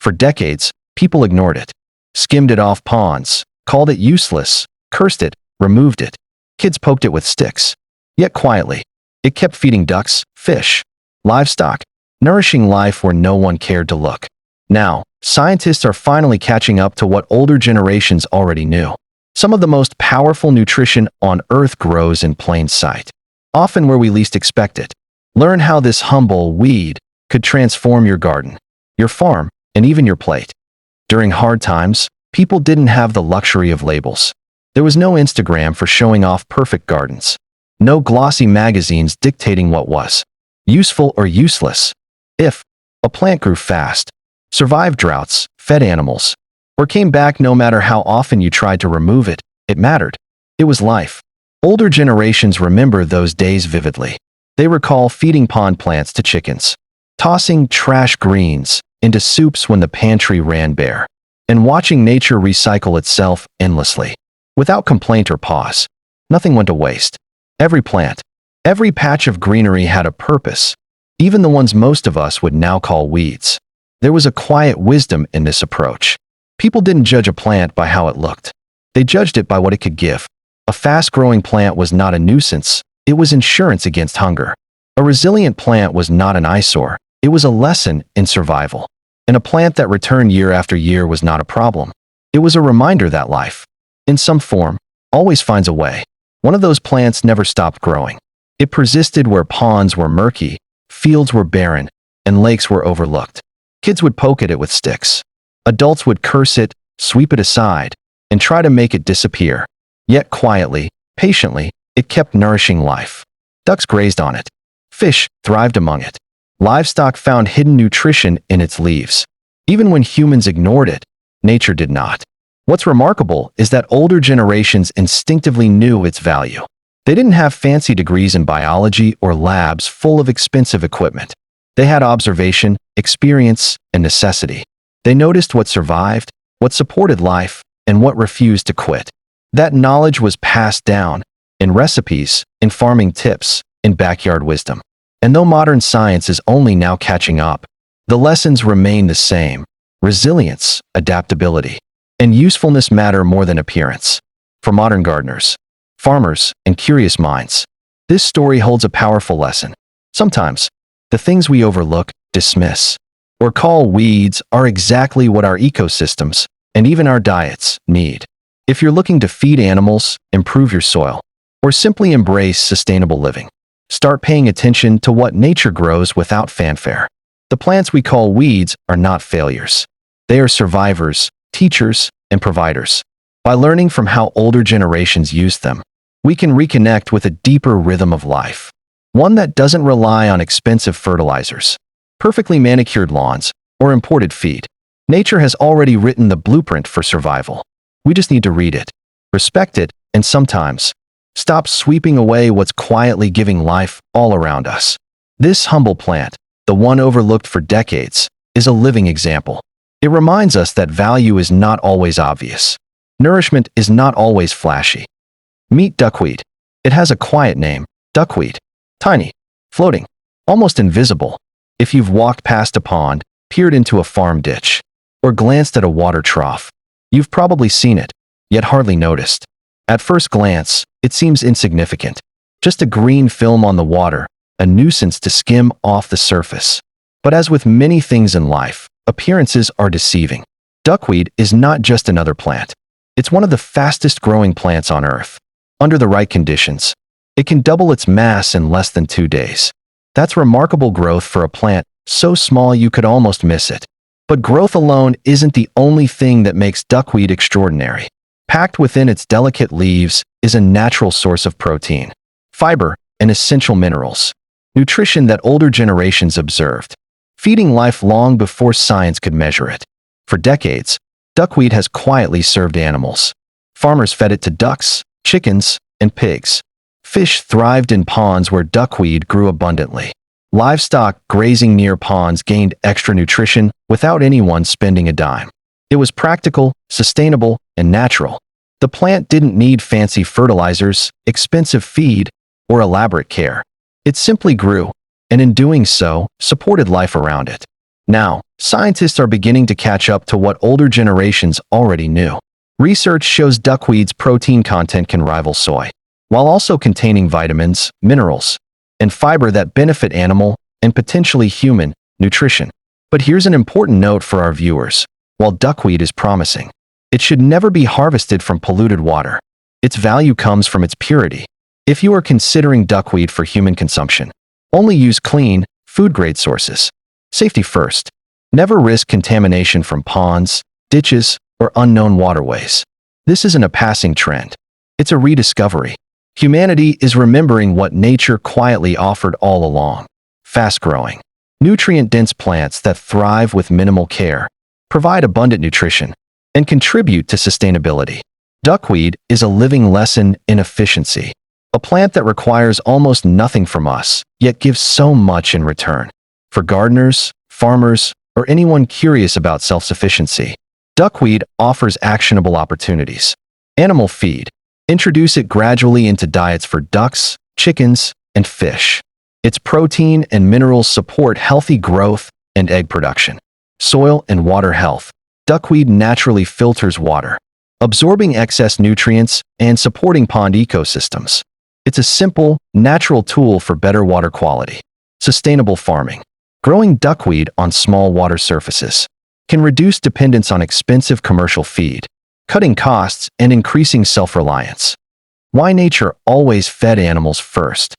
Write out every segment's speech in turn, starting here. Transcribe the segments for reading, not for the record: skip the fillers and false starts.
For decades, people ignored it, skimmed it off ponds, called it useless, cursed it, removed it. Kids poked it with sticks. Yet quietly, it kept feeding ducks, fish, livestock, nourishing life where no one cared to look. Now, scientists are finally catching up to what older generations already knew. Some of the most powerful nutrition on Earth grows in plain sight, often where we least expect it. Learn how this humble weed could transform your garden, your farm, and even your plate. During hard times, people didn't have the luxury of labels. There was no Instagram for showing off perfect gardens. No glossy magazines dictating what was useful or useless. If a plant grew fast, survived droughts, fed animals, or came back no matter how often you tried to remove it, it mattered. It was life. Older generations remember those days vividly. They recall feeding pond plants to chickens, tossing trash greens into soups when the pantry ran bare, and watching nature recycle itself endlessly. Without complaint or pause, nothing went to waste. Every plant, every patch of greenery had a purpose, even the ones most of us would now call weeds. There was a quiet wisdom in this approach. People didn't judge a plant by how it looked. They judged it by what it could give. A fast-growing plant was not a nuisance, it was insurance against hunger. A resilient plant was not an eyesore, it was a lesson in survival. And a plant that returned year after year was not a problem. It was a reminder that life, in some form, always finds a way. One of those plants never stopped growing. It persisted where ponds were murky, fields were barren, and lakes were overlooked. Kids would poke at it with sticks. Adults would curse it, sweep it aside, and try to make it disappear. Yet quietly, patiently, it kept nourishing life. Ducks grazed on it. Fish thrived among it. Livestock found hidden nutrition in its leaves. Even when humans ignored it, nature did not. What's remarkable is that older generations instinctively knew its value. They didn't have fancy degrees in biology or labs full of expensive equipment. They had observation, experience, and necessity. They noticed what survived, what supported life, and what refused to quit. That knowledge was passed down in recipes, in farming tips, in backyard wisdom. And though modern science is only now catching up, the lessons remain the same. Resilience, adaptability, and usefulness matter more than appearance. For modern gardeners, farmers, and curious minds, this story holds a powerful lesson. Sometimes, the things we overlook, dismiss, or call weeds are exactly what our ecosystems, and even our diets, need. If you're looking to feed animals, improve your soil, or simply embrace sustainable living, start paying attention to what nature grows without fanfare. The plants we call weeds are not failures. They are survivors, teachers, and providers. By learning from how older generations used them, we can reconnect with a deeper rhythm of life. One that doesn't rely on expensive fertilizers, perfectly manicured lawns, or imported feed. Nature has already written the blueprint for survival. We just need to read it, respect it, and sometimes stop sweeping away what's quietly giving life all around us. This humble plant, the one overlooked for decades, is a living example. It reminds us that value is not always obvious. Nourishment is not always flashy. Meet duckweed. It has a quiet name, duckweed. Tiny, floating, almost invisible. If you've walked past a pond, peered into a farm ditch, or glanced at a water trough, you've probably seen it, yet hardly noticed. At first glance, it seems insignificant. Just a green film on the water, a nuisance to skim off the surface. But as with many things in life, appearances are deceiving. Duckweed is not just another plant. It's one of the fastest growing plants on Earth. Under the right conditions, it can double its mass in less than 2 days. That's remarkable growth for a plant so small you could almost miss it. But growth alone isn't the only thing that makes duckweed extraordinary. Packed within its delicate leaves is a natural source of protein, fiber, and essential minerals. Nutrition that older generations observed, feeding life long before science could measure it. For decades, duckweed has quietly served animals. Farmers fed it to ducks, chickens, and pigs. Fish thrived in ponds where duckweed grew abundantly. Livestock grazing near ponds gained extra nutrition without anyone spending a dime. It was practical, sustainable, and natural. The plant didn't need fancy fertilizers, expensive feed, or elaborate care. It simply grew, and in doing so, supported life around it. Now, scientists are beginning to catch up to what older generations already knew. Research shows duckweed's protein content can rival soy, while also containing vitamins, minerals, and fiber that benefit animal and potentially human nutrition. But here's an important note for our viewers. While duckweed is promising, it should never be harvested from polluted water. Its value comes from its purity. If you are considering duckweed for human consumption, only use clean, food-grade sources. Safety first. Never risk contamination from ponds, ditches, or unknown waterways. This isn't a passing trend. It's a rediscovery. Humanity is remembering what nature quietly offered all along. Fast-growing, nutrient-dense plants that thrive with minimal care, provide abundant nutrition, and contribute to sustainability. Duckweed is a living lesson in efficiency. A plant that requires almost nothing from us, yet gives so much in return. For gardeners, farmers, or anyone curious about self-sufficiency, duckweed offers actionable opportunities. Animal feed. Introduce it gradually into diets for ducks, chickens, and fish. Its protein and minerals support healthy growth and egg production. Soil and water health. Duckweed naturally filters water, absorbing excess nutrients and supporting pond ecosystems. It's a simple, natural tool for better water quality. Sustainable farming. Growing duckweed on small water surfaces can reduce dependence on expensive commercial feed, cutting costs and increasing self-reliance. Why nature always fed animals first?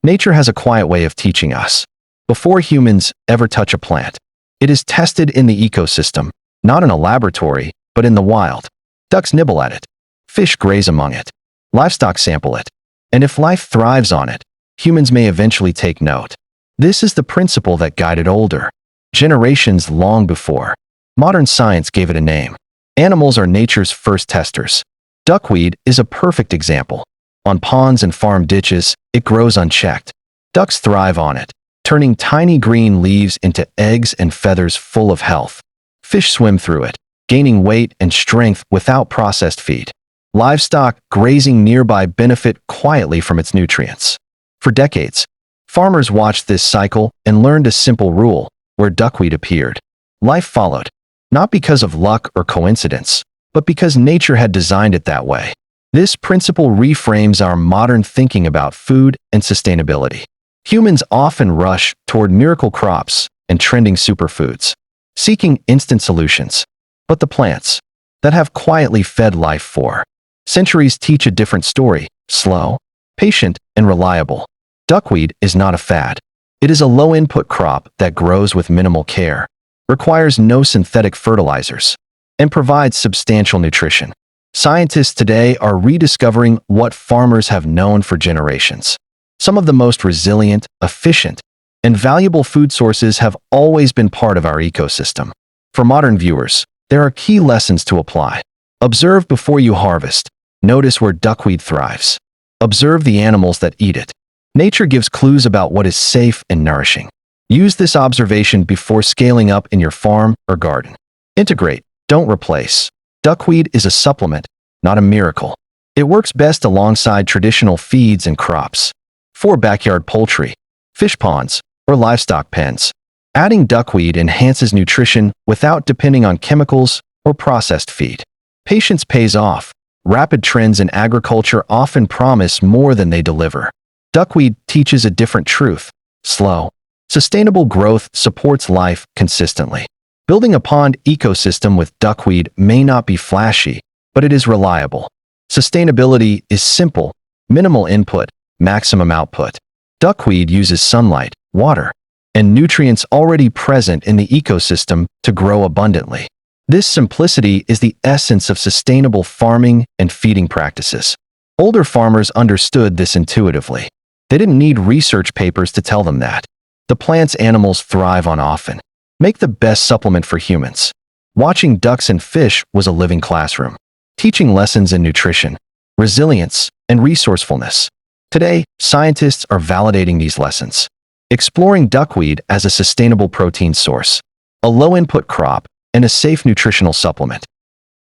Nature has a quiet way of teaching us. Before humans ever touch a plant, it is tested in the ecosystem, not in a laboratory, but in the wild. Ducks nibble at it. Fish graze among it. Livestock sample it. And if life thrives on it, humans may eventually take note. This is the principle that guided older generations long before modern science gave it a name. Animals are nature's first testers. Duckweed is a perfect example. On ponds and farm ditches, it grows unchecked. Ducks thrive on it, turning tiny green leaves into eggs and feathers full of health. Fish swim through it, gaining weight and strength without processed feed. Livestock grazing nearby benefit quietly from its nutrients. For decades, farmers watched this cycle and learned a simple rule: where duckweed appeared, life followed, not because of luck or coincidence, but because nature had designed it that way. This principle reframes our modern thinking about food and sustainability. Humans often rush toward miracle crops and trending superfoods, seeking instant solutions. But the plants that have quietly fed life for centuries teach a different story: slow, patient, and reliable. Duckweed is not a fad. It is a low-input crop that grows with minimal care, requires no synthetic fertilizers, and provides substantial nutrition. Scientists today are rediscovering what farmers have known for generations. Some of the most resilient, efficient, and valuable food sources have always been part of our ecosystem. For modern viewers, there are key lessons to apply. Observe before you harvest. Notice where duckweed thrives. Observe the animals that eat it. Nature gives clues about what is safe and nourishing. Use this observation before scaling up in your farm or garden. Integrate, don't replace. Duckweed is a supplement, not a miracle. It works best alongside traditional feeds and crops. For backyard poultry, fish ponds, or livestock pens, adding duckweed enhances nutrition without depending on chemicals or processed feed. Patience pays off. Rapid trends in agriculture often promise more than they deliver. Duckweed teaches a different truth: slow, sustainable growth supports life consistently. Building a pond ecosystem with duckweed may not be flashy, but it is reliable. Sustainability is simple: minimal input, maximum output. Duckweed uses sunlight, water, and nutrients already present in the ecosystem to grow abundantly. This simplicity is the essence of sustainable farming and feeding practices. Older farmers understood this intuitively. They didn't need research papers to tell them that. The plants animals thrive on often make the best supplement for humans. Watching ducks and fish was a living classroom, teaching lessons in nutrition, resilience, and resourcefulness. Today, scientists are validating these lessons, exploring duckweed as a sustainable protein source, a low-input crop, and a safe nutritional supplement.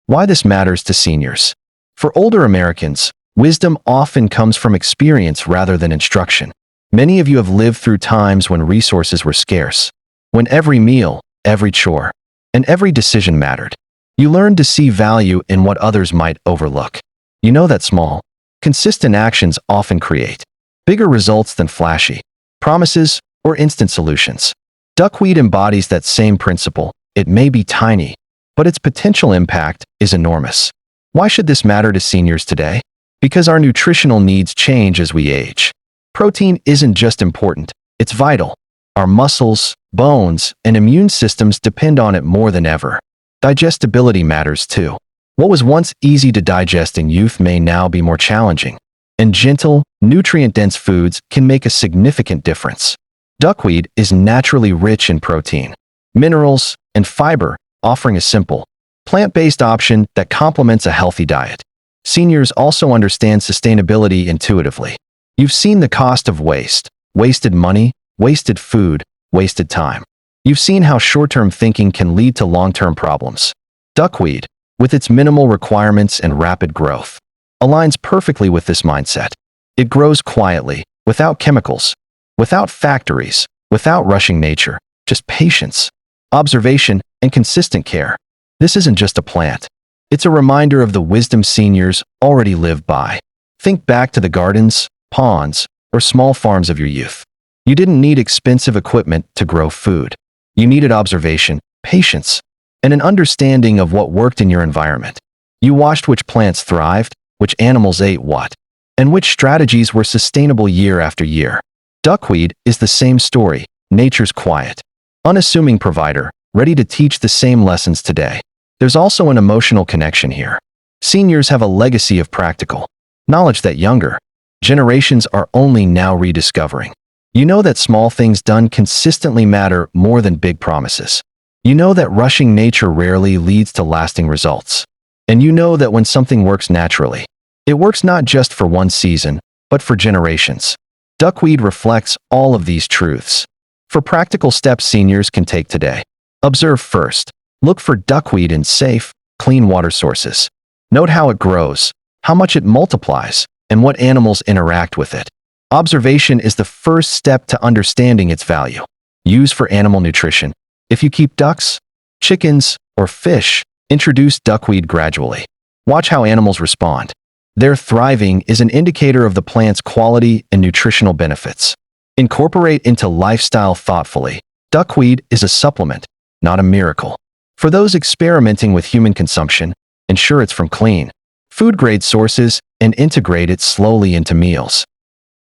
Why this matters to seniors. For older Americans, wisdom often comes from experience rather than instruction. Many of you have lived through times when resources were scarce, when every meal, every chore, and every decision mattered. You learned to see value in what others might overlook. You know that small, consistent actions often create bigger results than flashy promises or instant solutions. Duckweed embodies that same principle. It may be tiny, but its potential impact is enormous. Why should this matter to seniors today? Because our nutritional needs change as we age. Protein isn't just important, it's vital. Our muscles, bones, and immune systems depend on it more than ever. Digestibility matters too. What was once easy to digest in youth may now be more challenging, and gentle, nutrient-dense foods can make a significant difference. Duckweed is naturally rich in protein, minerals, and fiber, offering a simple, plant-based option that complements a healthy diet. Seniors also understand sustainability intuitively. You've seen the cost of waste, wasted money, wasted food, wasted time. You've seen how short-term thinking can lead to long-term problems. Duckweed, with its minimal requirements and rapid growth, aligns perfectly with this mindset. It grows quietly, without chemicals, without factories, without rushing nature, just patience, observation, and consistent care. This isn't just a plant. It's a reminder of the wisdom seniors already live by. Think back to the gardens, ponds, or small farms of your youth. You didn't need expensive equipment to grow food. You needed observation, patience, and an understanding of what worked in your environment. You watched which plants thrived, which animals ate what, and which strategies were sustainable year after year. Duckweed is the same story, nature's quiet, unassuming provider, ready to teach the same lessons today. There's also an emotional connection here. Seniors have a legacy of practical knowledge that younger generations are only now rediscovering. You know that small things done consistently matter more than big promises. You know that rushing nature rarely leads to lasting results. And you know that when something works naturally, it works not just for one season, but for generations. Duckweed reflects all of these truths. For practical steps seniors can take today, observe first. Look for duckweed in safe, clean water sources. Note how it grows, how much it multiplies, and what animals interact with it. Observation is the first step to understanding its value. Use for animal nutrition. If you keep ducks, chickens, or fish, introduce duckweed gradually. Watch how animals respond. Their thriving is an indicator of the plant's quality and nutritional benefits. Incorporate into lifestyle thoughtfully. Duckweed is a supplement, not a miracle. For those experimenting with human consumption, ensure it's from clean, food-grade sources and integrate it slowly into meals.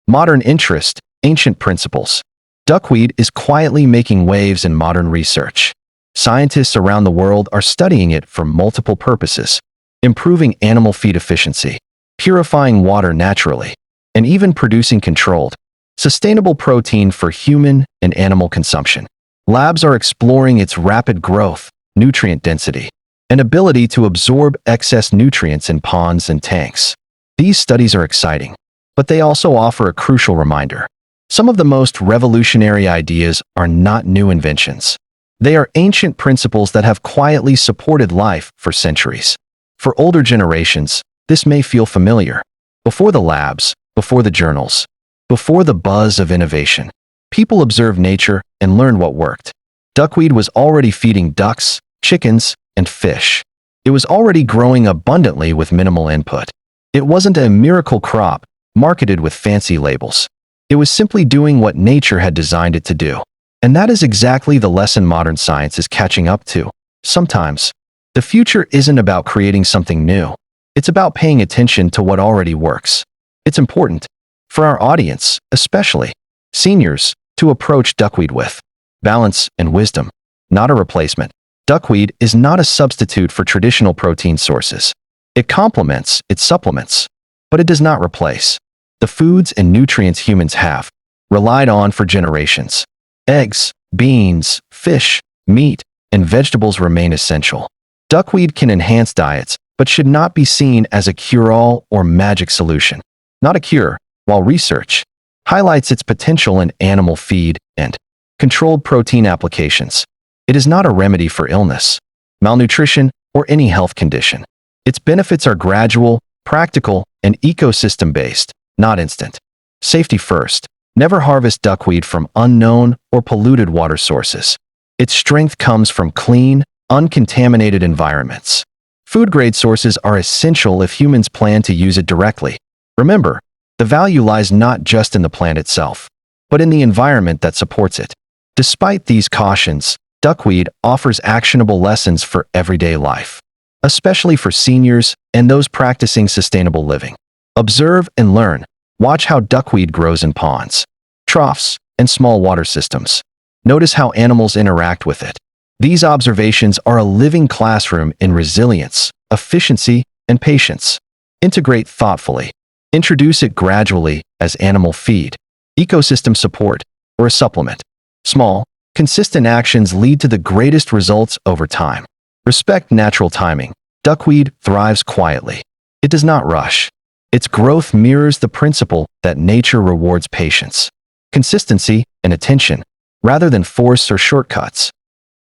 Modern interest, ancient principles. Duckweed is quietly making waves in modern research. Scientists around the world are studying it for multiple purposes, improving animal feed efficiency, purifying water naturally, and even producing controlled, sustainable protein for human and animal consumption. Labs are exploring its rapid growth, nutrient density, and ability to absorb excess nutrients in ponds and tanks. These studies are exciting, but they also offer a crucial reminder. Some of the most revolutionary ideas are not new inventions. They are ancient principles that have quietly supported life for centuries. For older generations, this may feel familiar. Before the labs, before the journals, before the buzz of innovation, people observed nature and learned what worked. Duckweed was already feeding ducks, chickens, and fish. It was already growing abundantly with minimal input. It wasn't a miracle crop, marketed with fancy labels. It was simply doing what nature had designed it to do. And that is exactly the lesson modern science is catching up to. Sometimes, the future isn't about creating something new. It's about paying attention to what already works. It's important, for our audience, especially seniors, to approach duckweed with balance and wisdom, not a replacement. Duckweed is not a substitute for traditional protein sources. It complements, it supplements, but it does not replace the foods and nutrients humans have relied on for generations. Eggs, beans, fish, meat, and vegetables remain essential. Duckweed can enhance diets, but should not be seen as a cure-all or magic solution. Not a cure, while research highlights its potential in animal feed and controlled protein applications. It is not a remedy for illness, malnutrition, or any health condition. Its benefits are gradual, practical, and ecosystem-based, not instant. Safety first. Never harvest duckweed from unknown or polluted water sources. Its strength comes from clean, uncontaminated environments. Food-grade sources are essential if humans plan to use it directly. Remember, the value lies not just in the plant itself, but in the environment that supports it. Despite these cautions, duckweed offers actionable lessons for everyday life, especially for seniors and those practicing sustainable living. Observe and learn. Watch how duckweed grows in ponds, troughs, and small water systems. Notice how animals interact with it. These observations are a living classroom in resilience, efficiency, and patience. Integrate thoughtfully. Introduce it gradually as animal feed, ecosystem support, or a supplement. Small, consistent actions lead to the greatest results over time. Respect natural timing. Duckweed thrives quietly. It does not rush. Its growth mirrors the principle that nature rewards patience, consistency, and attention, rather than force or shortcuts.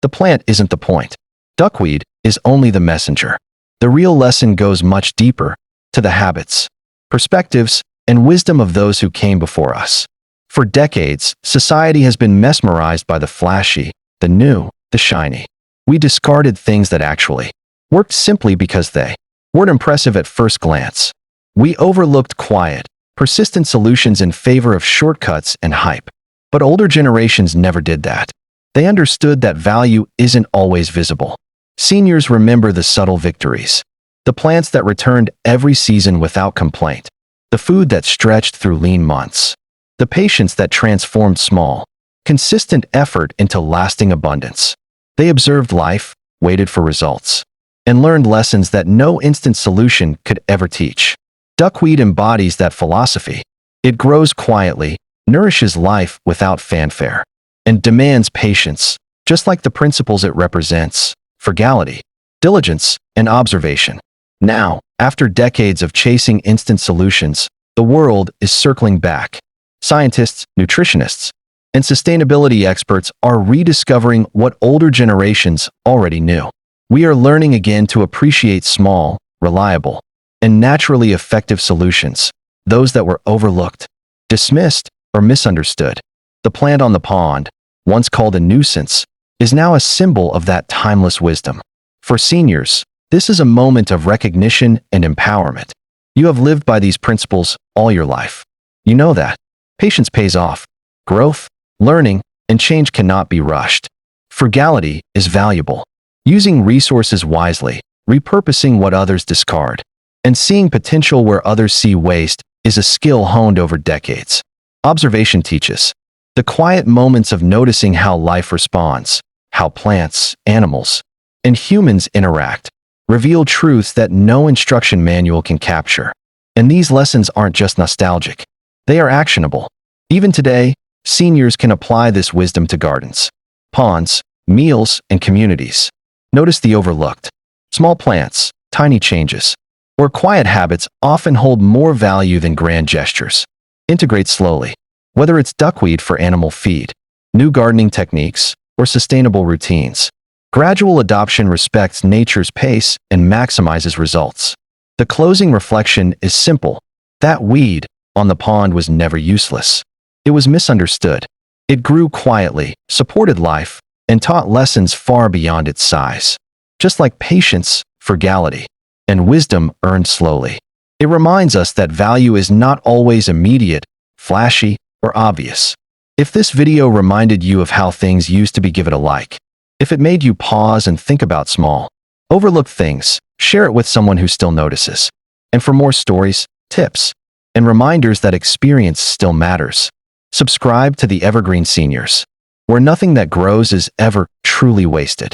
The plant isn't the point. Duckweed is only the messenger. The real lesson goes much deeper, to the habits, perspectives, and wisdom of those who came before us. For decades, society has been mesmerized by the flashy, the new, the shiny. We discarded things that actually worked simply because they weren't impressive at first glance. We overlooked quiet, persistent solutions in favor of shortcuts and hype. But older generations never did that. They understood that value isn't always visible. Seniors remember the subtle victories, the plants that returned every season without complaint, the food that stretched through lean months, the patience that transformed small, consistent effort into lasting abundance. They observed life, waited for results, and learned lessons that no instant solution could ever teach. Duckweed embodies that philosophy. It grows quietly, nourishes life without fanfare, and demands patience, just like the principles it represents: frugality, diligence, and observation. Now, after decades of chasing instant solutions, the world is circling back. Scientists, nutritionists, and sustainability experts are rediscovering what older generations already knew. We are learning again to appreciate small, reliable, and naturally effective solutions, those that were overlooked, dismissed, or misunderstood. The plant on the pond, once called a nuisance, is now a symbol of that timeless wisdom. For seniors, this is a moment of recognition and empowerment. You have lived by these principles all your life. You know that patience pays off. Growth, learning, and change cannot be rushed. Frugality is valuable. Using resources wisely, repurposing what others discard, and seeing potential where others see waste is a skill honed over decades. Observation teaches. The quiet moments of noticing how life responds, how plants, animals, and humans interact, reveal truths that no instruction manual can capture. And these lessons aren't just nostalgic. They are actionable. Even today, seniors can apply this wisdom to gardens, ponds, meals, and communities. Notice the overlooked. Small plants, tiny changes, or quiet habits often hold more value than grand gestures. Integrate slowly. Whether it's duckweed for animal feed, new gardening techniques, or sustainable routines, gradual adoption respects nature's pace and maximizes results. The closing reflection is simple. That weed on the pond was never useless. It was misunderstood. It grew quietly, supported life, and taught lessons far beyond its size. Just like patience, frugality, and wisdom earned slowly. It reminds us that value is not always immediate, flashy, or obvious. If this video reminded you of how things used to be, give it a like. If it made you pause and think about small, overlooked things, share it with someone who still notices. And for more stories, tips, and reminders that experience still matters, subscribe to the Evergreen Seniors, where nothing that grows is ever truly wasted.